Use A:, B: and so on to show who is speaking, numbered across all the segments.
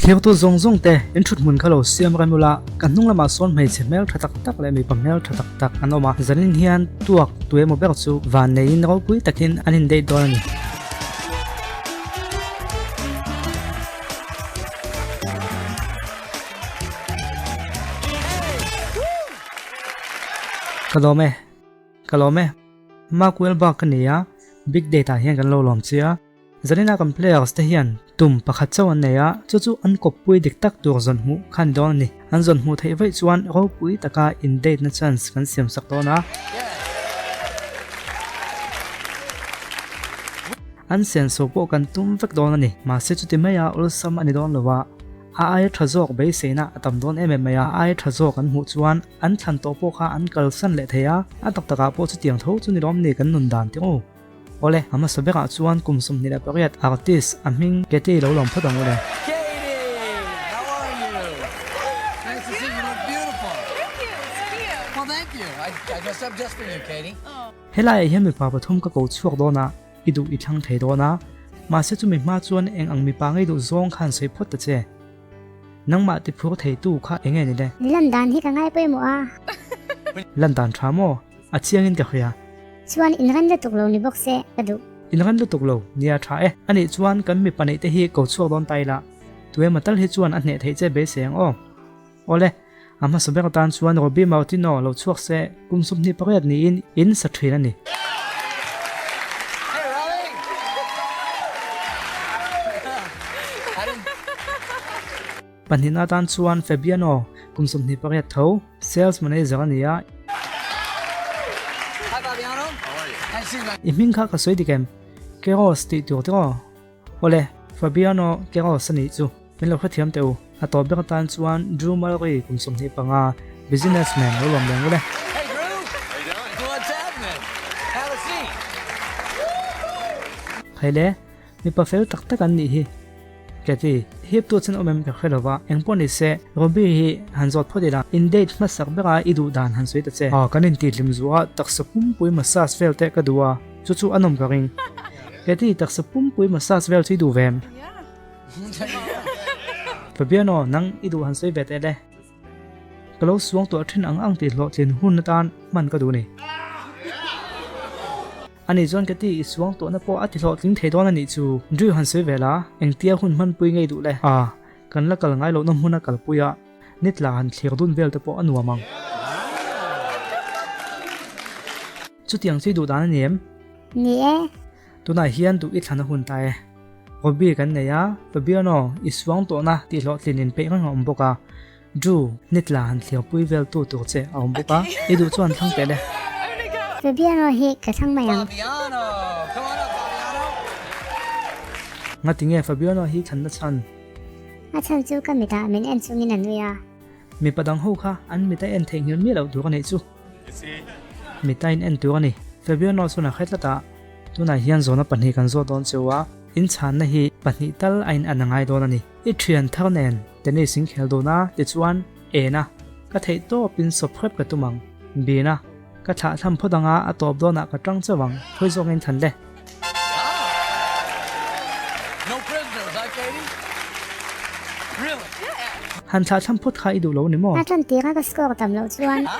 A: Theo tu zong zong te in thut mun khalo siam ramula kanung lama son mai chemel thatak tak le mi pamel thatak tak anoma zanin hian tuak tue mo ber chu van nei in ro pui takin anin dei don ani kalome Markwell Bakania big data hian kan lo lom chia zanina kan players te hian tum pakhat chawan neya chu an kop pui dik tak tur zon mu khan don ni an zon mu thei vai chuan ro pui taka in date na chance kan siam sak to na an sen so po kan tum vek don ani ma se chu ti maya ul sam ani don lowa ai thazok be seina atam don maya ai thazok kan hu chuan an than to po kha an kal san le theya atak taka po chu tiang tho chu ni rom ni kan nun dan ti o ole ama sabeka chuan kumsum ni la pariat artist aming keti lo lom phodang ole
B: Katie, how are you? Nice to see you. Look beautiful.
C: Thank you. Same to you.
B: Well, thank you. I guess I'm just for you, Katie.
A: helai hian mi pa pathum ka ko chuak dona idu I thang thei dona ma se chu mi ma chuan eng ang mi pa ngai du zong khan sei phot ta che nangma ti phur thei tu kha enge ni le
D: Landan hi ka ngai poi mo a
A: landan thamo achiang in ka khya
D: chuan in ran la tuklo ni box se kadu
A: inran lu tuklo nia tha e ani chuan kan mi panei te hi ko chuak don tai la tue matal hi chuan a hne thei che be seng o ole ama sabeka tan chuan robi mautino lo chuak se kumsum ni pariat ni in sa thina ni
B: Hey, Rolly. I didn't...
A: panhina tan chuan Fabiano kumsum ni pariat tho sales manager ania
B: Hi, Fabiano. How are you? Nice to see you, man.
A: iming kha ka soi dikem keros ti tu to ole Fabiano keros ani chu min lo khathiam teu a to beka tan chuan Drew Mallory kumsum ni panga businessman lo lom dang le
B: Hey, Drew. How you doing? What's happening? Have a seat.
A: khaile mi pa fel tak tak an ni hi keti hip tu chen omem ka khelawa engpon ni se robi hi hanjot phodila in date ma sak beka idu dan han soi ta che a kanin ti lim zuwa tak sapum pui massage fel te ka duwa chu anom ka ring keti tak sapum pui massage fel chi du vem
C: Yeah.
A: Fabiano nang idu han soi bete le kalo suang to thin ang ti lo chen hun na tan man ka du ni ani zon keti suang to na po ati lo tling thei don ani chu dru han soi vela eng tia hun man pui ngei du le a kan la kal ngai lo nom huna kal puya nitla han thlir dun vel te po anuamang chu tiang chi du dan aniam
D: ni e
A: tuna hian du I thana hun tae Robi kan neya Fabiano iswang to na ti lo tlinin pe ngang om boka Drew nitla han thlir pui vel tu che om boka idu chuan thang te le
D: Fabiano hi ka thang mayang
B: Fabiano. Come on up, Fabiano.
A: nga tinge Fabiano hi than na chan
D: a chan chu ka mi ta min en chungin an nuya
A: mi padang ho kha an mi ta en theng hian mi lo du ka nei chu mi ta in en tu ani Fabiano suna khaitla ta tuna hian zona panhi kan zo don chewa in chan na hi panhi tal ain anangai don ani I thian tharnen teni sing khel do na ti chuan e na ka thei to pin so phrep ka tumang b na ka tha tham phodanga a top do na ka tang chawang khoi zong in than le
B: No prisoners, huh, Katie? Really?
A: han tha tham phot kha I du lo ni mo
D: a chan ti ka score tam lo chuan
B: Ah.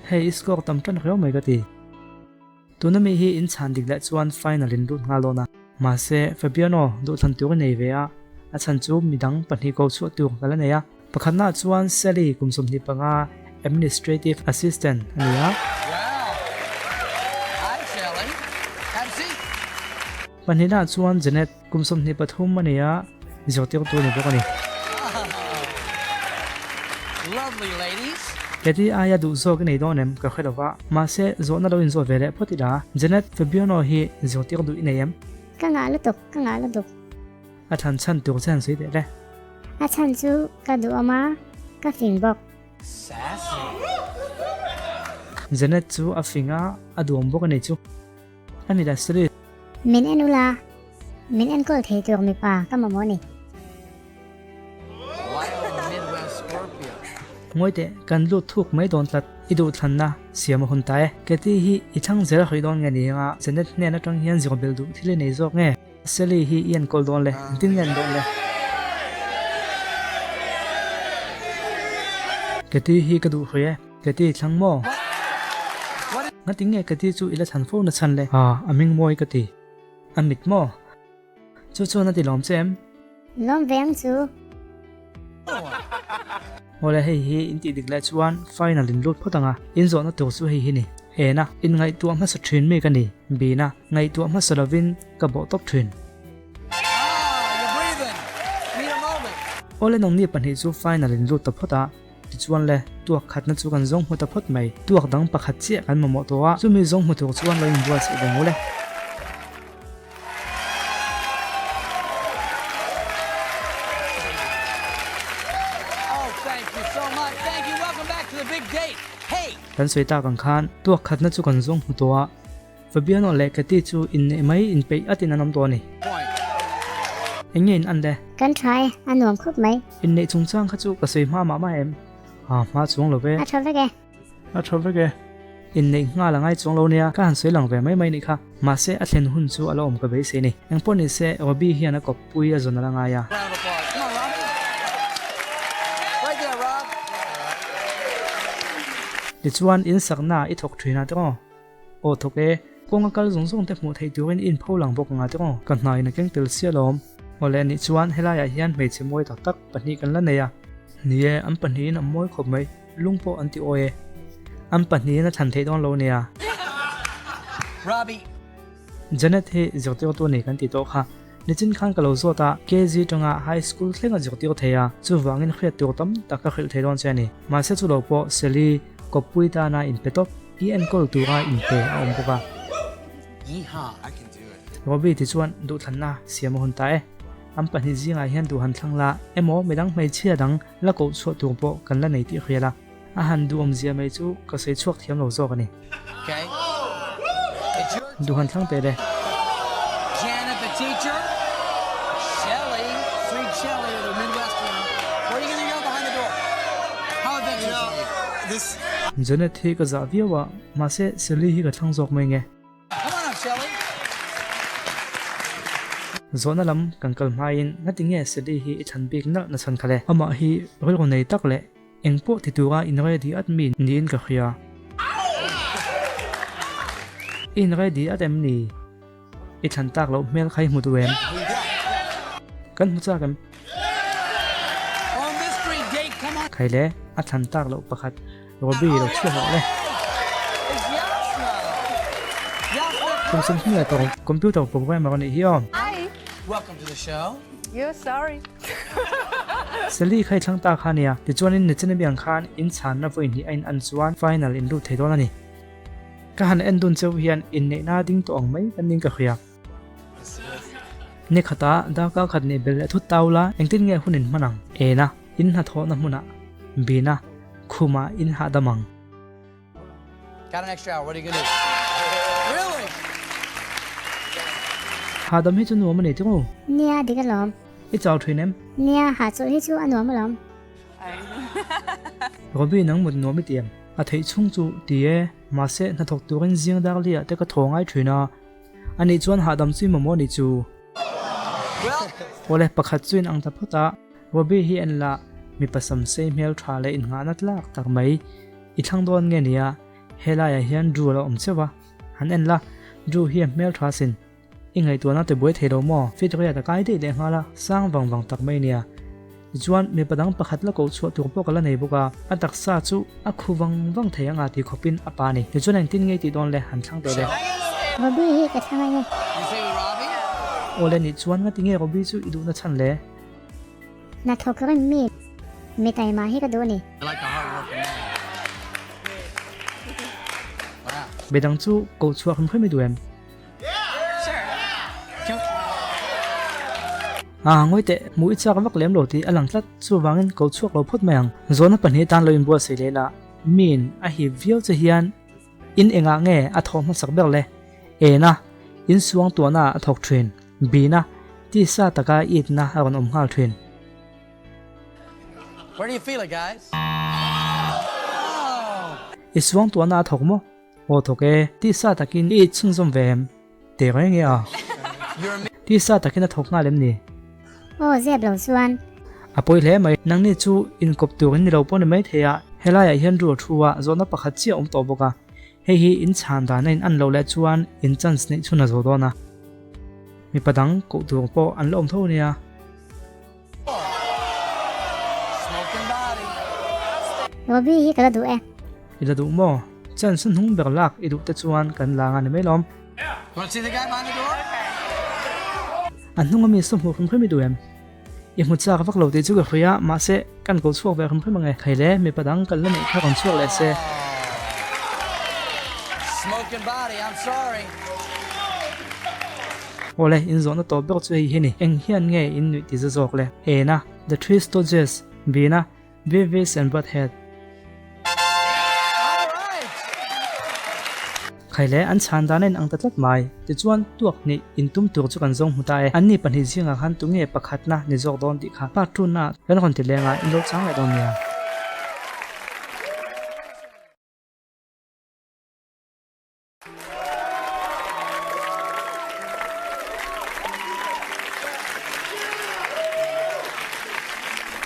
A: hey score tam tan khyo mai ka ti tunami hi in chan dik la chuan final in ru nga lo na ma se Fabiano do than tu nei ve a chan chu midang panhi ko chu tu kala ne ya pakhanna chuan Sally kumsum ni panga administrative assistant ania
B: Wow. Hi, Shelley. Have a seat.
A: panhina chuan Janet kumsum ni pathum ania zotir tu ni bokani
B: Lovely ladies.
A: keti aya du zo nei do nem ka khelawa ma se zo na lo in zo vele photila Janet Fabiano hi zotir du inayam
D: ka nga lu tuk
A: a than chan tu chan sei de le
D: a chan chu ka du ama ka fing bok
B: Sassy.
A: Janet chu a finga adum bokani chu ani da sri
D: min enula min en kol thei tur mi pa ka ma mo ni
B: Wild Midwest Scorpio.
A: ngoite kan lu thuk mai don tlat idu thanna siam hun tae keti hi ithang zer khoi don ngani nga Janet ne na tang hian zir bel du thile nei zok nge Sally hi ian kol don le tin ngan don le cái tí hi cái đủ khỏe cái tí thằng mò ngắt tiếng nghe cái tí chú ý là thành phố nó săn lên mình môi cái tí mịt mò chú nó thì làm xem
D: Lom vem chú.
A: hồi là hay in tí được lại chuan final in lút phốt in rồi nó tổ số hay nè na in ngày tua mà sẽ train mấy cái này bị na ngày tua mà sẽ là win cái bộ top train
B: You're breathing. Need a moment.
A: ole nong ni pan hi chu final in lut ta phota ti chuan le tuak khat na chu kan zong hu ta phot mai tuak dang pakhat che kan mo to wa chu mi zong hu to chuan lo in bua se deng ole
B: Oh, thank you so much. Thank you. Welcome back to the big date. Hey.
A: kan soi ta kan khan tuak khat na chu kan zong hu to wa Fabiano le ka ti chu in ne mai in pe atin anam to ni
B: Point.
A: enge in an le
D: Kan try anh nuông khúc mấy.
A: in ne chung chang kha chu ka sei ma em ma chung lo ve
D: À thôi với kìa.
A: a thol ve ge in nei nga la ngai chung lo nia ka han soi lang ve mai ni kha ma se a thlen hun chu alo om ka be se ni ang pon ni se obi hi ana kop pui a zon la nga ya
B: Round of applause. Come on, Rob. Right there, Rob.
A: ti chuan in sakna I thok thina te o thok e konga kal zong zong te mu thei turin in pho lang bok nga te kan hnai na keng tel sia lom ole ni chuan helaya hian mei che moi tak tak pani kan la neya ni e am pani na moi khop mai lungpo anti oe am pani na than thei don lo neya
B: Robbie.
A: janet he zotio to ne kan ti to kha nichin khan kalo zota kg tonga high school thlenga zotio theya chu wangin khre to tam taka khil thei don chani ma se chu lo po seli kopui ta na in petop en kol tu ga in pe a om boka
B: Yeehaw. I can do it.
A: robi ti chuan du thanna siam hun ta e am pani zinga hian du han thangla emo medang mai chia dang la ko chu tu po kan la nei ti khela a han du om zia mai chu ka sei chuak thiam lo zo ka ni
B: Okay. It's your
A: du han thlang te le
B: Janet, the teacher. Shelly. Sweet Shelly of the Midwestern. Where are you going to go behind the door? How adventurous are you?
E: This
A: jane thi ka za viawa ma se seli hi ka thlang zok mai nge
B: Come on up, Shelly.
A: zona lam kankal main ngatinge seli hi ithan bik na na san khale ama hi rol ko nei tak le engpo ti tuwa in re di admin nin ka khia in re di adem ni ithan tak lo mel khai mu tuem kan mu cha kan
B: On mystery date, come on.
A: khai le athan tak lo pakhat robi lo thia ho le
B: It's Yasna. Yasna.
A: kum sim hi to computer program ma ni hiom
C: Hi.
B: Welcome to the show.
C: You're sorry.
A: seli khai thlang ta khania ti chuan in ne chen biang khan in chan na voin hi ain an chuan final in lu thei don ani ka han en dun cheu hian in ne na ding to ong mai kan ning ka khia ne khata da ka khat ne bel thu taula engtin nge hunin manang e na in ha tho na muna bina khuma in ha damang
B: Got an extra hour. What are you going to do? Really?
A: ha dam hi chu nu mani tingo
D: Nia đi cái lom.
A: I chau thinem
D: Nia hạ chỗ hi chú anh nuông mà lom.
A: robi nang mut no mi tiam a thei chung chu ti e ma se na thok turin ziang dar lia te ka thongai thina ani chuan ha dam chi mo ni chu
B: Well,
A: ole pakhat chuin ang ta phota robi hi en la mi pasam se mel tha le in nga na tlak tak mai I thang don nge nia hela ya hian dru lo om chewa han en la dru hi mel tha sin ingai tu na te boi thelo mo fit ria ta kai de le ngala sang wang wang tak mai nia chuan mi padang pakhat la ko chu tu po kala nei boka atak sa chu a khu wang wang thei anga ti khopin apa ni ti chuan ang tin nge ti don le han thang te le
D: Robi hi cái thằng này.
B: you say Robbie?
A: ole ni chuan nga ti nge robi chu idu na chan le
D: Na thok cái mi. Mi tay mà hi cái đồ này.
B: I like a hard-working man. Wow.
A: bedang chu ko chu khum khoi mi duem ngoi te mui cha wak lem lo ti alang tlat chu wangin ko chuak lo phut mayang zona pan hi tan lo in bua se le la min a hi viau che hian in enga nge a thom sak bel le e na in suang to na a thok thrin b na ti sa taka it na aron om hal thrin
B: Where do you feel it, guys? Oh.
A: I suang to na thok mo o thoke ti sa takin I chung zom vem te re nge a
B: You're a
A: ti sa takin a thok nga lem ni
D: Ô dẹp đầu xuân.
A: apoi le mai nang ni chu in kop tu ni lo pon mai theya helai a hian ru thuwa zona pakhat chi om to boka hei hi in chan da nen an lo le chuan in chance nei chuna zo dona mi padang ko tu po an lo om tho nia
B: Smoking body.
D: Robi hi kala du e.
A: ila du mo chan sun hung ber lak idu te chuan kan langa ni melom
B: Want to see the guy behind the door?
A: an hnunga mi som hu khum khmi du em i mu cha ka vak lo te chu ga khria ma se kan ko chuak ve khum khmi mangai khaile mi padang kal ni kha kon chuak le se
B: Smoking body. I'm sorry.
A: ole in zona to bek chu hi ni eng hian nge in ni ti zok le e na the three stooges bina Beavis and Butthead
B: All right.
A: khaile an chan da nen ang tatlat mai ti chuan tuak ni in tum tur chu kan zong huta e an ni pan hi zinga khan tu nge pakhat na ni zok don ti kha pa tu na kan kon ti lenga in lo chang le don nia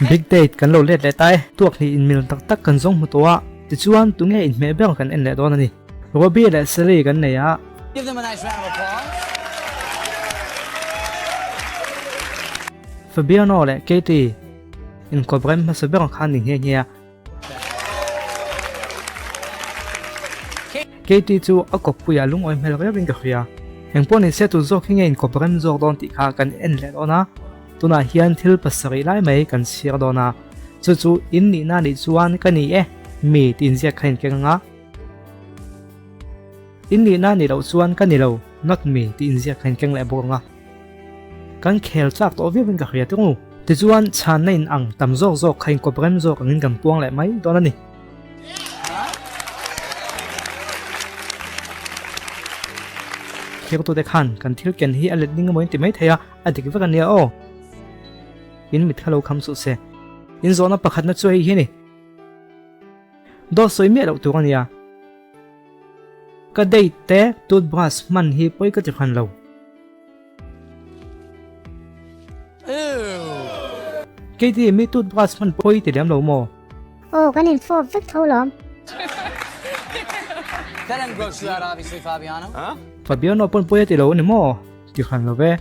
A: big date kan lo let le tai tuak ni in mil tak tak kan zong mu to a ti chuan tu nge in me ber kan en le don ani robi le sali kan nei a
B: Give them a nice round of applause.
A: Fabiano le Katie in ko brem ma saber khan ni nge nge Katie chu a ko puya lung oi mel ring ka khia eng poni se tu zo khinge in ko brem zo don ti kha kan en le ona tuna hian thil pasari lai mai kan sir dona chu chu in ni na ni chuan ka ni e mi tin zia khain ke nga in ni na ni lo chuan ka ni lo not mi tin zia khain keng le bo nga kan khel chak to vi vin ka khia tu ti chuan chan na in ang tam zok zok khain ko brem zok angin kan puang le mai don ani khek tu de khan kan thil ken hi alet ning moi ti mai theya adik va kan nia o in mit khalo kham su se in zona pakhat na choi hi ni do soi me lo tu ania ka dei te toothbrush man hi poi ka ti khan lo
B: Ew.
A: Katie mi toothbrush man poi ti lem lo mo
D: Oh, kanin fo vik tho lom.
B: That didn't gross you out, obviously, Fabiano.
A: Fabiano pon poi ti lo ni mo ti khan lo ve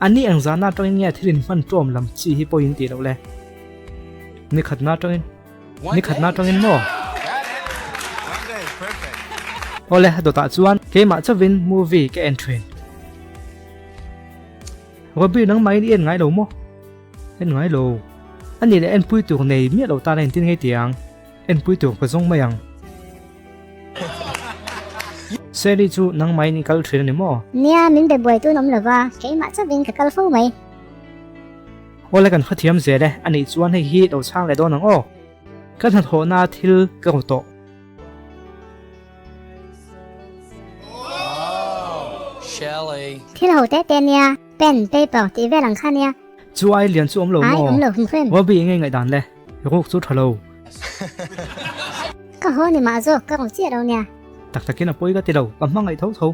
A: ani ang zana tong nge thilin man tom lam chi hi point ti lo le ni khatna tong ni khatna tong in mo ole do ta chuan ke ma chawin movie ke entry robi nang mai ni en ngai lo mo en ngai lo ani le en pui tu nei mi lo ta len tin ngai tiang en pui tu ko zong mayang Seri chu nang mai ni kal thrin ni mo
D: Nia min be boy tu nom lova. Kay ma cha vin ka kal fo mai.
A: ole kan khathiam ze le ani chuan hei hi do chang le don ang o kan hat ho na thil ka to
B: Shelly.
D: Thil ho te te nia. Pen paper ti ve lang khan nia.
A: chu ai lian chu om lo
D: Ai
A: mo
D: om lo hum khem.
A: wa bi ngai ngai dan le ruk chu thalo
D: Ka ho ni ma zo ka ngok chi đâu nia.
A: tak takin a poi ga ti lo kam mangai tho tho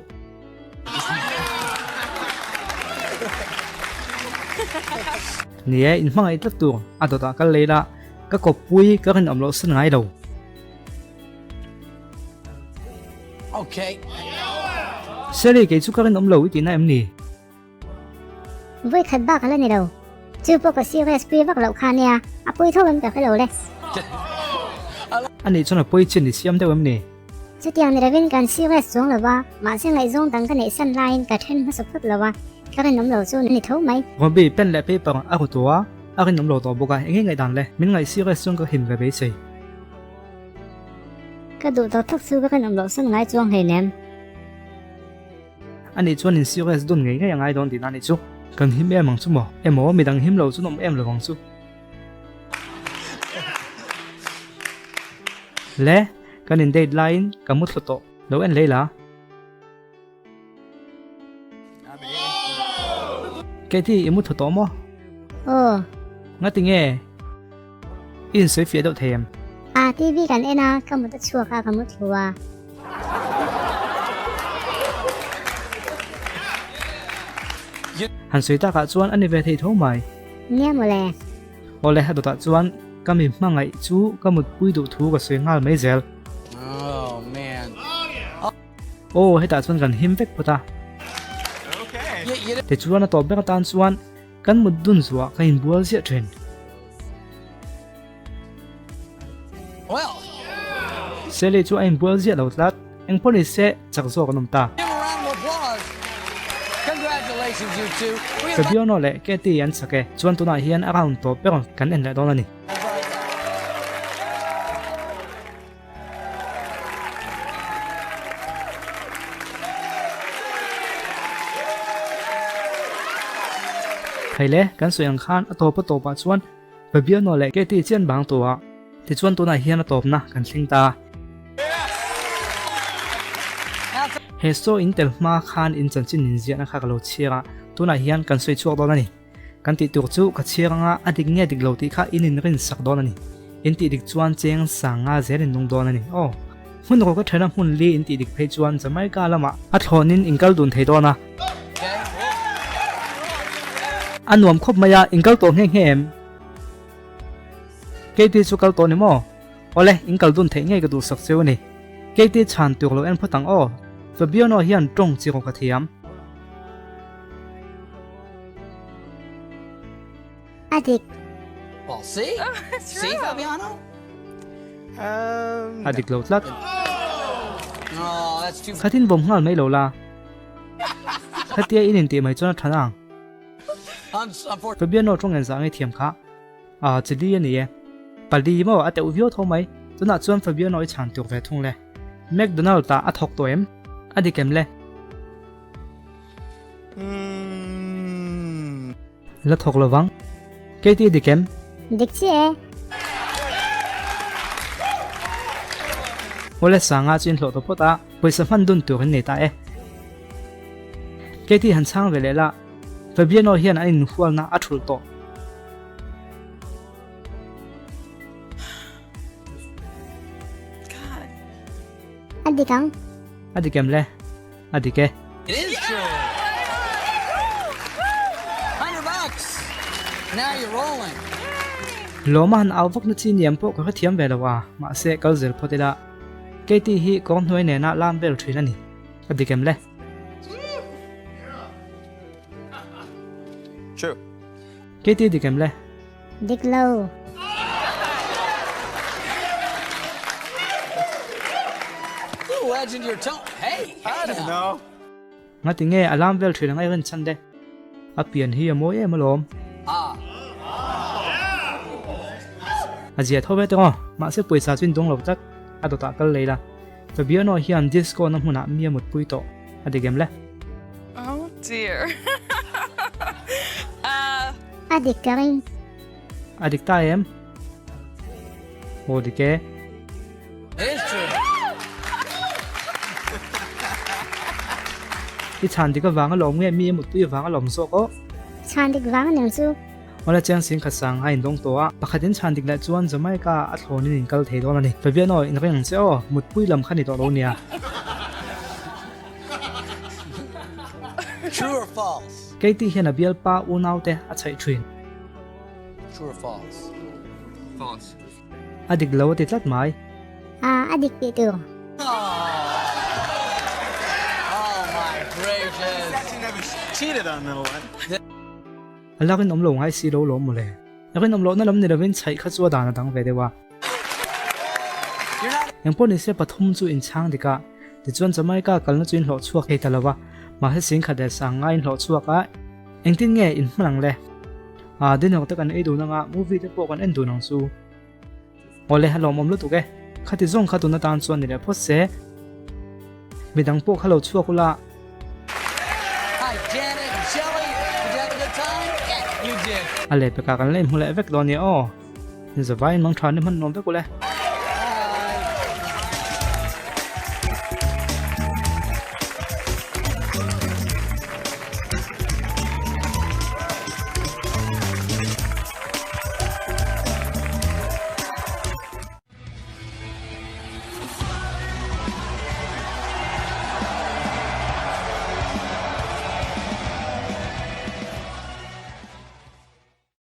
A: nia in mangai tlat tu a do ta kal le la ka ko pui ka kan om lo san ngai lo
B: Okay.
A: seri ke chu ka kan om lo ti na em ni
D: Voi khat ba ka la ni đâu. Chu po ka serious pi vak lo khan nia. Apoi tho em ka khelo le.
A: ani chona poi chin ni siam de em ni
D: Chu tiang ni ravin kan serious zong lova. Ma seng lai zong dang ka nei san line ka then ma sop phut lova. Ka kan nom lo chu ni tho mai.
A: wa bi pen le paper a ko to a kan om lo to boka ngai ngai dan le min ngai serious chung ka him ga be sei
D: Ka du to thak su ka kan nom lo san ngai chuang hei nem.
A: ani chuan in serious don ngai ngai ngai don ti na ni chu kan him em ang chu mo emo mi dang him lo chu nom em lo wang chu le kan in deadline kamut lo to lo en leila Katie imut to mo
D: Oh,
A: ngati nge in se fie do them
D: à TV kan ena ka mu ta chua ka mu thua.
A: han sui ta ka chuan ani ve thei tho mai
D: Nia mo le.
A: ole ha do ta chuan kami mangai chu kamut pui du thu ka soi ngal mai zel
B: Oh, man.
A: o heta chuan kan him vek pota te chuan a top bek tan chuan kan mut dun zuwa ka in bual zia thren
B: Well,
A: sele chu a in bual zia lo tlat eng poni se chak zo kanom ta
B: give a round of applause. Congratulations, you two. We have
A: Fabio no le ke ti an sake chuan tuna hian around top bek kan en le don ani Haile kan soyang khan atopa topa chuan Fabio no le ke ti chen bang towa ti chuan tuna hian atop na kan thling ta he so intel ma khan in chan chin in zia na kha kalo chianga tuna hian kan soi chuak don ani kan ti tur chu ka chianga adik nge dik lo ti kha in rin sak don ani in ti dik chuan cheng sanga zerin nung don ani oh hun ro ka thana hun li in ti dik phei chuan jamai ka lama a thlonin inkal dun thei dona
B: okay.
A: anuam khop maya inkal to nge hem KT chu kal to ni mo ole inkal dun thei nge ka du sak cheu ni KT chan tu lo en phatang o Fabio no hian tong chi ko ka thiam
D: Adik,
B: Well, see?
C: It's
B: See,
C: true.
B: Fabiano?
A: adik lo tlat
B: Oh, that's too
A: khatin bom ngal mai lo la khatia in ti mai chona thanang
B: unfortunate.
A: Fabio no tong en sang e thiam kha a chili ani e pali mo ate uvio thomai tuna chuan Fabio no I chan tu ve thung le McDonald ta athok to em adikem le la thok lawang KT dikem
D: dik chi e.
A: ole sanga chin hlo to pota poisa man dun tu nei ta e KT han chang ve le la Fabio no hian in hual na athul to
C: God.
D: Adikang,
A: adikem le adike
B: It is true. $100. Now you're rolling.
A: loma han awak na chin yam po ka thiam ve lawa ma se kal zel photela KT hi kon hoi ne na lam vel thrin ani adikem le
E: True.
A: KT dikem le
D: dik lo.
B: You legend your tone. Hey,
E: I don't
B: now.
E: know.
A: ngati nge alam vel thrin ngai ran chan de apian hi amoi e malom
B: Ah,
A: azia thobe to ma se poisa chin dong lo tak ado ta kal leila Fabio no hian disco na huna mi amut pui to adigem le
C: Oh dear.
D: Adik Karim,
A: adik ta em odike
B: it is true.
A: I chan dika wanga lom nge mi amut pui wanga lom so ko
D: chan dik vang nem su.
A: ola chang sing khasang hain dong to a pakhatin chan dik la chuan jamai ka a thloni in kal thei don ani Fabio no in reng se o mut pui lam khani to lo nia
B: True or false?
A: KT hian a bial pa unau te a chai thrin
B: True or false?
E: False.
A: adik lo ti tlat mai
D: Adik pi tu.
B: Oh, oh my gracious.
E: Actually never cheated on that one.
A: alakin omlo ngai si lo lo mo le lakin omlo na lam ni rawin chai kha chu da na dang ve dewa
B: You're not.
A: yang poni se pathum chu in chang dika ti chuan jamai ka kalna chuin hlo chuak hei talawa ma he sing khade sanga in hlo chuak a engtin nge in hmang le din ok takan ei du na nga movie te po kan en du nang chu ole halom om lu tu ke khati zong khatu na tan chuan ni le phos se midang po khalo chuakula
B: Hi, Janet and Shelly. Did you have a good time? Yeah, you did.
A: ale pe ka kan le hmule vek lo ni o ni zawai mang than ni man nom vek ule